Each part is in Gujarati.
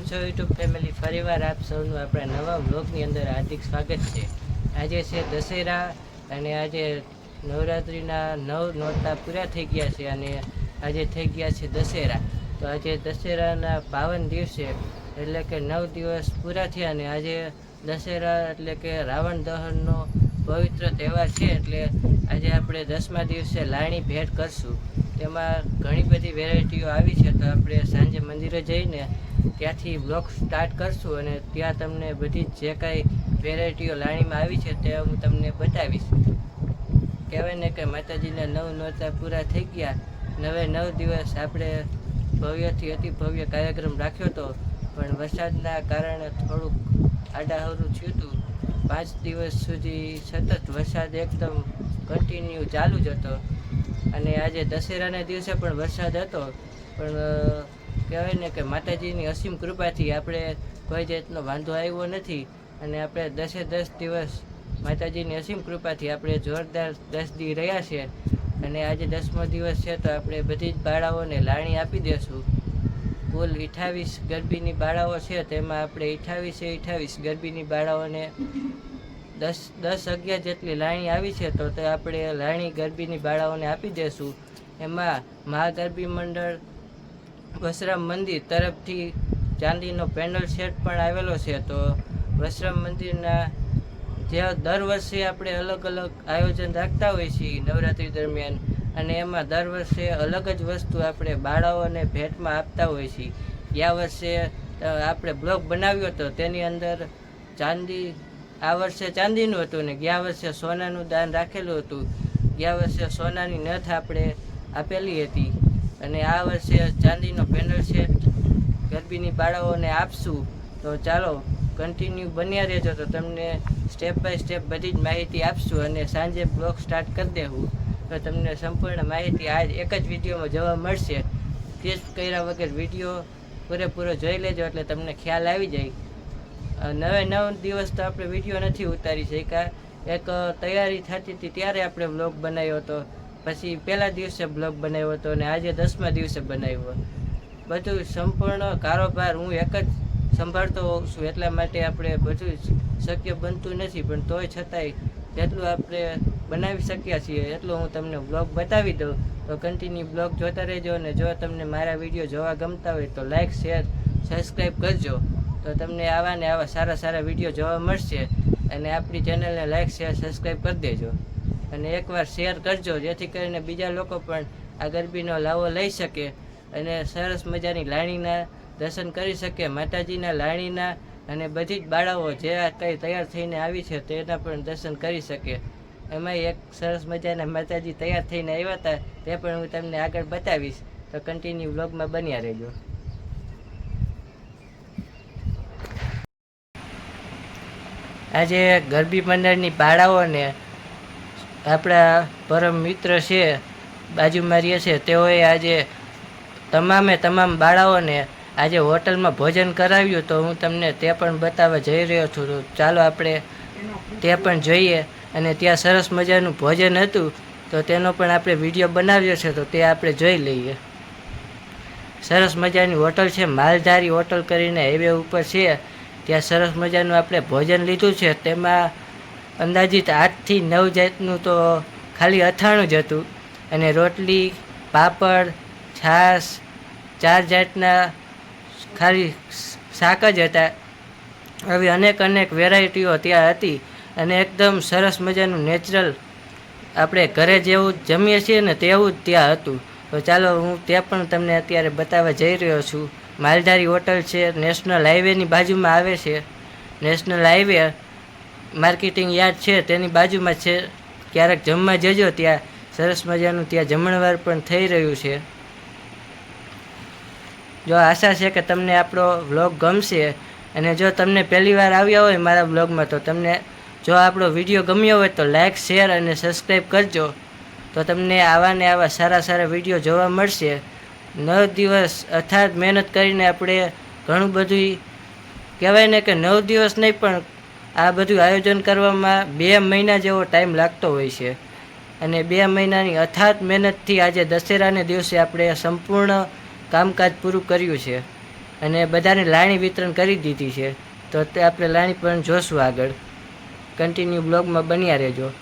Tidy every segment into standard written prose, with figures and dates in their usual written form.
છો યુટ્યુબ ફેમિલી, ફરીવાર આપ સૌનું આપણા નવા વ્લોગની અંદર હાર્દિક સ્વાગત છે। આજે છે દશેરા અને આજે નવરાત્રિના 9 નોરતા પૂરા થઈ ગયા છે અને આજે થઈ ગયા છે દશેરા। તો આજે દશેરાના પાવન દિવસે એટલે કે 9 દિવસ પૂરા થયા અને આજે દશેરા એટલે કે રાવણ દહનનો પવિત્ર તહેવાર છે। એટલે આજે આપણે 10મા દિવસે લાણી ભેટ કરશું। તેમાં ઘણી બધી વેરાયટીઓ આવી છે, તો આપણે સાંજે મંદિરે જઈને ત્યાંથી બ્લોગ સ્ટાર્ટ કરશું અને ત્યાં તમને બધી જે કાંઈ વેરાયટીઓ લાણીમાં આવી છે તે હું તમને બતાવીશ। કહેવાય ને કે માતાજીના 9 નોરતા પૂરા થઈ ગયા, 9 દિવસ આપણે ભવ્યથી અતિ ભવ્ય કાર્યક્રમ રાખ્યો હતો, પણ વરસાદના કારણે થોડુંક આડાહરું થયું હતું। 5 દિવસ સુધી સતત વરસાદ એકદમ કન્ટિન્યુ ચાલુ જ હતો અને આજે દશેરાના દિવસે પણ વરસાદ હતો, પણ કહેવાય ને કે માતાજીની અસીમ કૃપાથી આપણે કોઈ જાતનો વાંધો આવ્યો નથી અને આપણે 10 દિવસ માતાજીની અસીમ કૃપાથી આપણે જોરદાર 10 દી રહ્યા છે અને આજે 10મો દિવસ છે તો આપણે બધી જ બાળાઓને લાણી આપી દઈશું। કુલ 28 ગરબીની બાળાઓ છે, તેમાં આપણે 28 ગરબીની બાળાઓને 10-11 જેટલી લાણી આવી છે, તો તે આપણે લાણી ગરબીની બાળાઓને આપી દઈશું। એમાં મહાગરબી મંડળ વસરામ મંદિર તરફથી ચાંદીનો પેનલ સેટ પણ આવેલો છે। તો વસરામ મંદિરના જે દર વર્ષે આપણે અલગ અલગ આયોજન રાખતા હોઈએ છીએ નવરાત્રિ દરમિયાન, અને એમાં દર વર્ષે અલગ જ વસ્તુ આપણે બાળાઓને ભેટમાં આપતા હોઈએ છીએ। ગયા વર્ષે આપણે બ્લોગ બનાવ્યો હતો, તેની અંદર ચાંદી આ વર્ષે ચાંદીનું હતું ને ગયા વર્ષે સોનાનું દાન રાખેલું હતું। ગયા વર્ષે સોનાની નથ આપણે આપેલી હતી અને આ વર્ષે ચાંદીનો પેનલ સેટ ગરબીની બાળાઓને આપશું। તો ચાલો કન્ટિન્યુ બન્યા રહેજો, તો તમને સ્ટેપ બાય સ્ટેપ બધી જ માહિતી આપશું અને સાંજે બ્લોગ સ્ટાર્ટ કરી દેવું તો તમને સંપૂર્ણ માહિતી આજ એક જ વિડીયોમાં જોવા મળશે। સ્કીપ કર્યા વગર વિડીયો પૂરેપૂરો જોઈ લેજો એટલે તમને ખ્યાલ આવી જાય। 9 દિવસ તો આપણે વિડીયો નથી ઉતારી શક્યા, એક તૈયારી થતી હતી ત્યારે આપણે બ્લોગ બનાવ્યો હતો, પછી પહેલા દિવસે બ્લોગ બનાવ્યો હતો અને આજે 10મા દિવસે બનાવ્યો। બધું સંપૂર્ણ કારોબાર હું એક જ સંભાળતો હોઉં છું, એટલા માટે આપણે બધું શક્ય બનતું નથી, પણ તોય છતાંય જેટલું આપણે બનાવી શક્યા છીએ એટલું હું તમને બ્લોગ બતાવી દઉં। તો કન્ટિન્યુ બ્લોગ જોતા રહેજો અને જો તમને મારા વિડીયો જોવા ગમતા હોય તો લાઇક, શેર, સબસ્ક્રાઈબ કરજો, તો તમને આવા ને આવા સારા વિડીયો જોવા મળશે। અને આપણી ચેનલને લાઇક, શેર, સબસ્ક્રાઈબ કરી દેજો અને એકવાર શેર કરજો, જેથી કરીને બીજા લોકો પણ આ ગરબીનો લાવો લઈ શકે અને સરસ મજાની લાણીના દર્શન કરી શકે, માતાજીના લાણીના અને બધી જ બાળાઓ જે કંઈ તૈયાર થઈને આવી છે તેના પણ દર્શન કરી શકે। એમાં એક સરસ મજાના માતાજી તૈયાર થઈને આવ્યા હતા, તે પણ હું તમને આગળ બતાવીશ, તો કન્ટિન્યુ વ્લોગમાં બન્યા રહેજો। આજે ગરબી મંડળની બાળાઓને આપણા પરમ મિત્ર છે, બાજુમાં રહે છે, તેઓએ આજે તમામ બાળાઓને આજે હોટલમાં ભોજન કરાવ્યું, તો હું તમને તે પણ બતાવવા જઈ રહ્યો છું। તો ચાલો આપણે તે પણ જોઈએ અને ત્યાં સરસ મજાનું ભોજન હતું, તો તેનો પણ આપણે વિડીયો બનાવ્યો છે, તો તે આપણે જોઈ લઈએ। સરસ મજાની હોટલ છે, માલધારી હોટલ કરીને હાઈવે ઉપર છે, ત્યાં સરસ મજાનું આપણે ભોજન લીધું છે। તેમાં અંદાજિત 8 થી 9 જાતનું તો ખાલી અથાણું જ હતું અને રોટલી, પાપડ, છાશ, 4 જાતના ખાલી શાક જ હતા। આવી અનેક વેરાયટીઓ ત્યાં હતી અને એકદમ સરસ મજાનું નેચરલ આપણે ઘરે જેવું જમીએ છીએ ને તેવું જ ત્યાં હતું। તો ચાલો હું તે પણ તમને અત્યારે બતાવવા જઈ રહ્યો છું। માલધારી હોટલ છે, નેશનલ હાઈવેની બાજુમાં આવે છે, નેશનલ હાઈવે માર્કેટિંગ યાર્ડ છે તેની બાજુમાં છે। ક્યારેક જમવા જજો, ત્યાં સરસ મજાનું ત્યાં જમણવાર પણ થઈ રહ્યું છે। જો આશા છે કે તમને આપણો વ્લોગ ગમશે અને જો તમને પહેલી વાર આવ્યા હોય મારા વ્લોગમાં, તો તમને જો આપણો વિડીયો ગમ્યો હોય તો લાઇક, શેર અને સબસ્ક્રાઈબ કરજો, તો તમને આવા ને આવા સારા વિડીયો જોવા મળશે। 9 દિવસ અથાગ મહેનત કરીને આપણે ઘણું બધું કહેવાય ને કે 9 દિવસ નહીં, પણ આ બધું આયોજન કરવામાં 2 મહિના જેવો ટાઈમ લાગતો હોય છે અને 2 મહિનાની અથાગ મહેનતથી આજે દશેરાને દિવસે આપણે સંપૂર્ણ કામકાજ પૂરું કર્યું છે અને બધાને લાણી વિતરણ કરી દીધી છે. તો તે આપણે લાણી પણ જોશું આગળ. કન્ટિન્યુ બ્લોગમાં બન્યા રહેજો.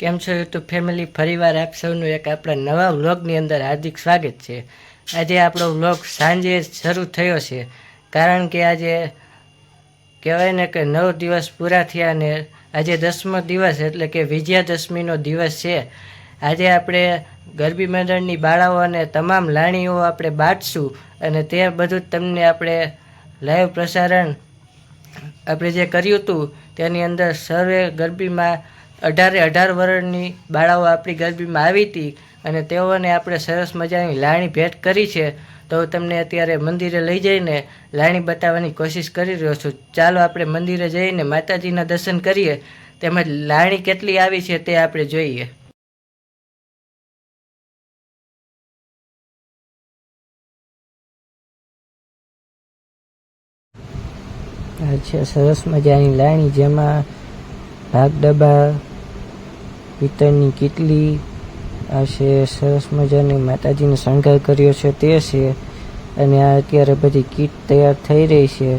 કેમ છો યુટ્યુબ ફેમિલી? ફરીવાર આપ સૌનું એક આપણા નવા વ્લોગની અંદર હાર્દિક સ્વાગત છે. આજે આપણો વ્લોગ સાંજે શરૂ થયો છે, કારણ કે આજે કહેવાય ને કે 9 દિવસ પૂરા થયા ને આજે 10મો દિવસ એટલે કે વિજયાદશમીનો દિવસ છે. આજે આપણે ગરબી મંડળની બાળાઓ અને તમામ લાણીઓ આપણે બાંટશું અને તે બધું તમને આપણે લાઈવ પ્રસારણ આપણે જે કર્યું હતું તેની અંદર સર્વે ગરબીમાં 18 વર્ષની બાળાઓ આપણી ગરબીમાં આવી હતી અને તેઓને આપણે સરસ મજાની લાણી ભેટ કરી છે. તો તમને અત્યારે મંદિરે લઈ જઈને લાણી બતાવવાની કોશિશ કરી રહ્યો છું. ચાલો આપણે મંદિરે જઈને માતાજીના દર્શન કરીએ, તેમજ લાણી કેટલી આવી છે તે આપણે જોઈએ. આ છે સરસ મજાની લાણી, જેમાં ભાગ ડબ્બા, પિત્તળની કીટલી આ છે સરસ મજાની માતાજીનો શણગાર કર્યો છે તે છે. અને આ અત્યારે બધી કીટ તૈયાર થઈ રહી છે.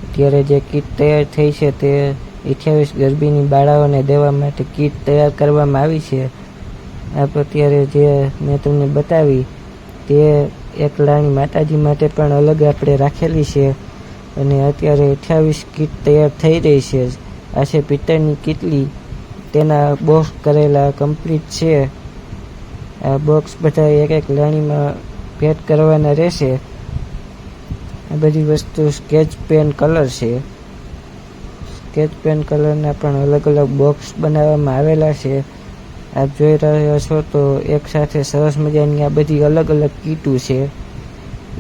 અત્યારે જે કીટ તૈયાર થઈ છે તે 28 ગરબીની બાળાઓને દેવા માટે કીટ તૈયાર કરવામાં આવી છે. આપ અત્યારે જે મેં તમને બતાવી તે એક લાણી માતાજી માટે પણ અલગ આપણે રાખેલી છે. અને અત્યારે 28 કીટ તૈયાર થઈ રહી છે. આ છે પિત્તળની કીટલી, તેના બોક્સ કરેલા કમ્પ્લીટ છે. આ બોક્સ બધા એક એક લાણીમાં પેક કરવાના રહેશે. આ બધી વસ્તુ સ્કેચ પેન કલર છે. સ્કેચ પેન કલરના પણ અલગ અલગ બોક્સ બનાવવામાં આવેલા છે. આપ જોઈ રહ્યા છો તો એક સાથે સરસ મજાની આ બધી અલગ અલગ કીટું છે.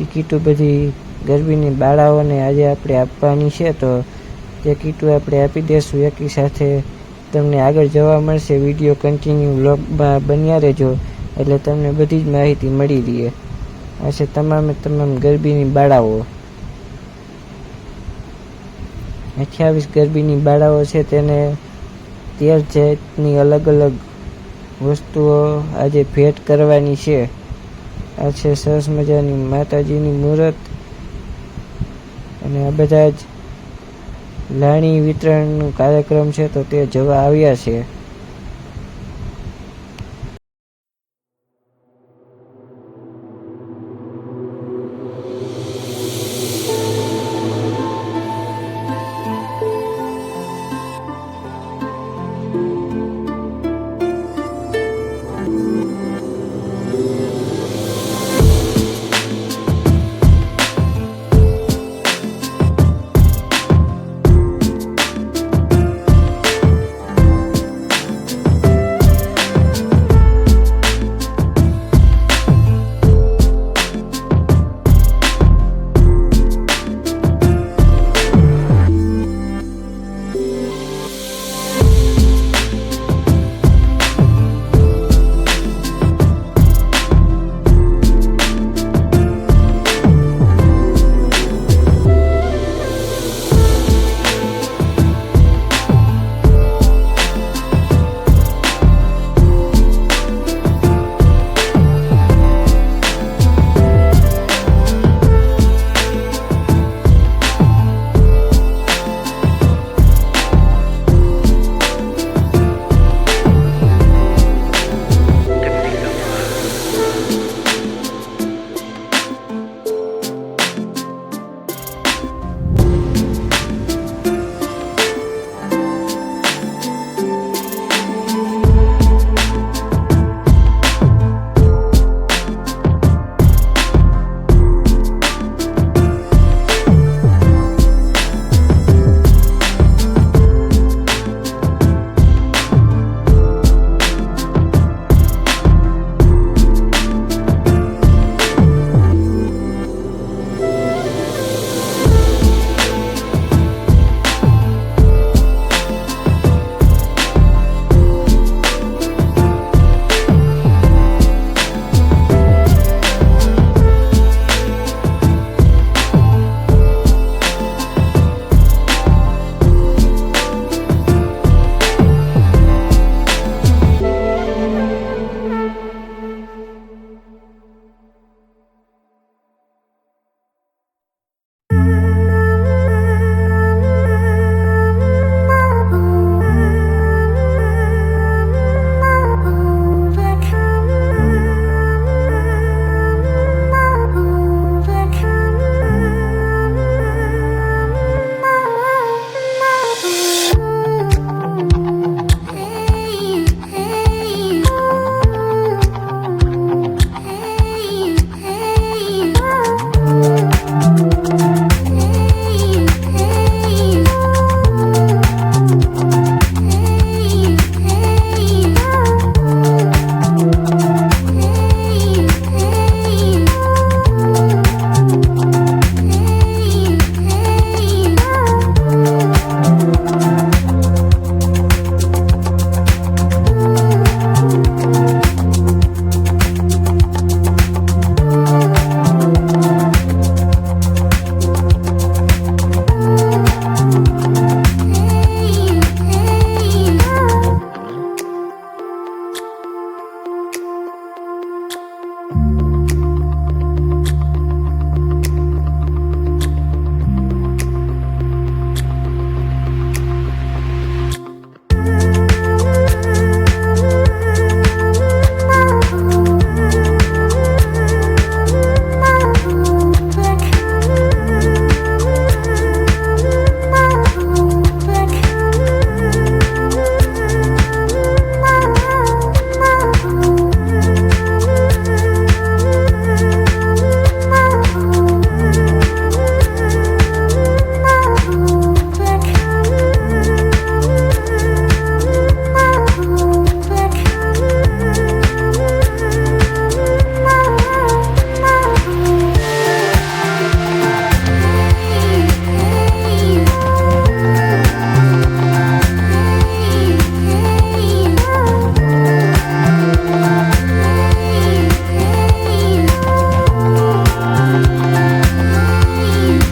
એ કીટું બધી ગરબીની બાળાઓને આજે આપણે આપવાની છે, તો તે કીટું આપણે આપી દઈશું એકી સાથે. તમને આગળ જોવા મળશે. વિડીયો કન્ટિન્યુ વ્લોગમાં બન્યા રહેજો એટલે તમને બધી જ માહિતી મળી રહે. આ છે તમામે તમામ ગરબીની બાળાઓ. 28 ગરબીની બાળાઓ છે, તેને 13 જાતની અલગ અલગ વસ્તુઓ આજે ભેટ કરવાની છે. આ છે સરસ મજાની માતાજીની મૂર્ત. અને આ બધા જ લાણી વિતરણનો કાર્યક્રમ છે, તો તે જોવા આવ્યા છે.